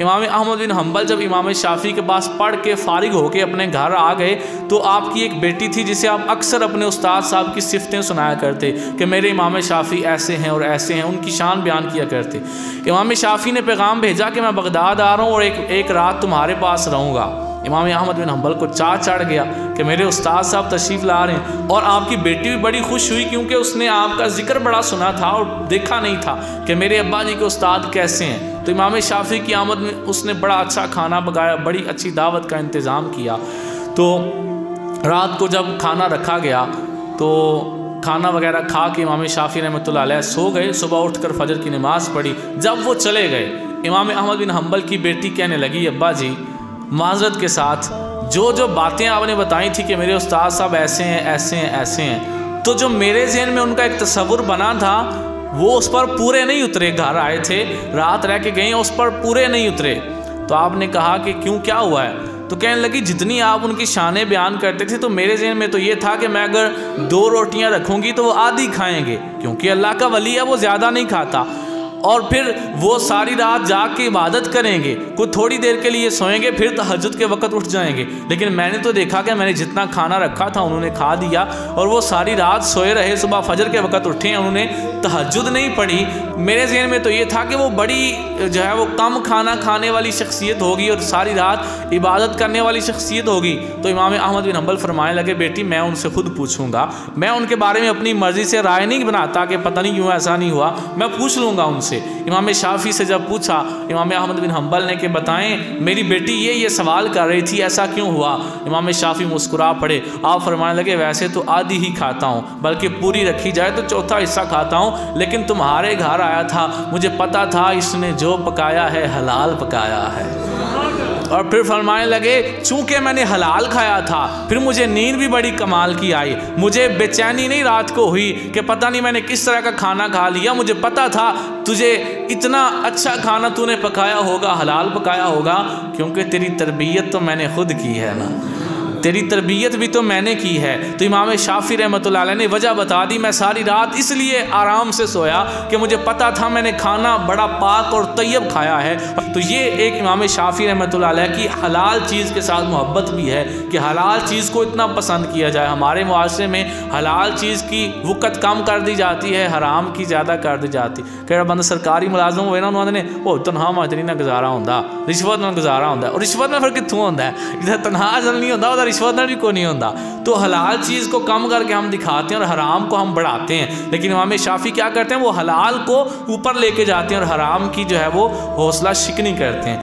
इमाम अहमद बिन हम्बल जब इमाम शाफ़ी के पास पढ़ के फ़ारिग होके अपने घर आ गए तो आपकी एक बेटी थी जिसे आप अक्सर अपने उस्ताद साहब की सिफ़तें सुनाया करते कि मेरे इमाम शाफ़ी ऐसे हैं और ऐसे हैं, उनकी शान बयान किया करते। इमाम शाफ़ी ने पैगाम भेजा कि मैं बगदाद आ रहा हूँ और एक रात तुम्हारे पास रहूँगा। इमाम अहमद बिन हम्बल को चाह चढ़ गया कि मेरे उस्ताद साहब तशरीफ़ ला रहे हैं, और आपकी बेटी भी बड़ी खुश हुई क्योंकि उसने आपका ज़िक्र बड़ा सुना था और देखा नहीं था कि मेरे अब्बा जी के उस्ताद कैसे हैं। तो इमाम शाफ़ी की आमद में उसने बड़ा अच्छा खाना पकाया, बड़ी अच्छी दावत का इंतज़ाम किया। तो रात को जब खाना रखा गया तो खाना वगैरह खा के इमाम शाफ़ी रहमतुल्लाह अलैह सो गए। सुबह उठकर फजर की नमाज़ पढ़ी। जब वो चले गए, इमाम अहमद बिन हम्बल की बेटी कहने लगी, अब्बा जी माज़रत के साथ जो जो बातें आपने बताई थी कि मेरे उस्ताद साहब ऐसे हैं ऐसे हैं ऐसे हैं, तो जो मेरे ज़हन में उनका एक तसव्वुर बना था वो उस पर पूरे नहीं उतरे। घर आए थे, रात रह के गए, उस पर पूरे नहीं उतरे। तो आपने कहा कि क्यों, क्या हुआ है? तो कहने लगी जितनी आप उनकी शानें बयान करते थे तो मेरे ज़हन में तो ये था कि मैं अगर 2 रोटियां रखूँगी तो वो आधी खाएंगे, क्योंकि अल्लाह का वली है, वो ज़्यादा नहीं खाता। और फिर वो सारी रात जाग के इबादत करेंगे, कुछ थोड़ी देर के लिए सोएंगे, फिर तहज्जुद के वक़्त उठ जाएंगे। लेकिन मैंने तो देखा कि मैंने जितना खाना रखा था उन्होंने खा दिया और वो सारी रात सोए रहे, सुबह फजर के वक़्त उठे, उन्होंने तहज्जुद नहीं पढ़ी। मेरे ज़हन में तो ये था कि वो बड़ी जो है वो कम खाना खाने वाली शख्सियत होगी और सारी रात इबादत करने वाली शख्सियत होगी। तो इमाम अहमद बिन हम्बल फरमाने लगे, बेटी मैं उनसे खुद पूछूंगा, मैं उनके बारे में अपनी मर्ज़ी से राय नहीं बनाता कि पता नहीं क्यों ऐसा नहीं हुआ, मैं पूछ लूँगा उनसे। इमाम शाफ़ी से जब पूछा इमाम अहमद बिन हम्बल ने कि बताएं मेरी बेटी ये सवाल कर रही थी, ऐसा क्यों हुआ? इमाम शाफ़ी मुस्कुरा पड़े। आप फरमाने लगे, वैसे तो आधी ही खाता हूँ, बल्कि पूरी रखी जाए तो चौथा हिस्सा खाता हूँ, लेकिन तुम्हारे घर आया था, मुझे पता था इसने जो पकाया है हलाल पकाया है। और फिर फरमाने लगे, चूँकि मैंने हलाल खाया था फिर मुझे नींद भी बड़ी कमाल की आई, मुझे बेचैनी नहीं रात को हुई कि पता नहीं मैंने किस तरह का खाना खा लिया। मुझे पता था तुझे इतना अच्छा खाना तूने पकाया होगा, हलाल पकाया होगा, क्योंकि तेरी तरबियत तो मैंने खुद की है ना, तेरी तरबियत भी तो मैंने की है। तो इमाम शाफ़ी रहमतुल्लाह अलैह ने वजह बता दी, मैं सारी रात इसलिए आराम से सोया कि मुझे पता था मैंने खाना बड़ा पाक और तैयब खाया है। तो ये एक इमाम शाफ़ी रहमतुल्लाह अलैह की हलाल चीज़ के साथ मोहब्बत भी है कि हलाल चीज़ को इतना पसंद किया जाए। हमारे मुआशरे में हलाल चीज़ की वक़्त कम कर दी जाती है, हराम की ज़्यादा कर दी जाती। कई बंदा सरकारी मुलाजम होए ना, उन्होंने वो तनख्वाह माजरी ना गुजारा होंदा, रिश्वत ना गुजारा होंदा, और रिश्वत में फिर कितों होंदा है, जिधर तनख्वाह नहीं होंदा रिश्वत भी कोई नहीं होता। तो हलाल चीज़ को कम करके हम दिखाते हैं और हराम को हम बढ़ाते हैं। लेकिन इमाम शाफ़ी क्या करते हैं, वो हलाल को ऊपर लेके जाते हैं और हराम की जो है वो हौसला शिकनी करते हैं।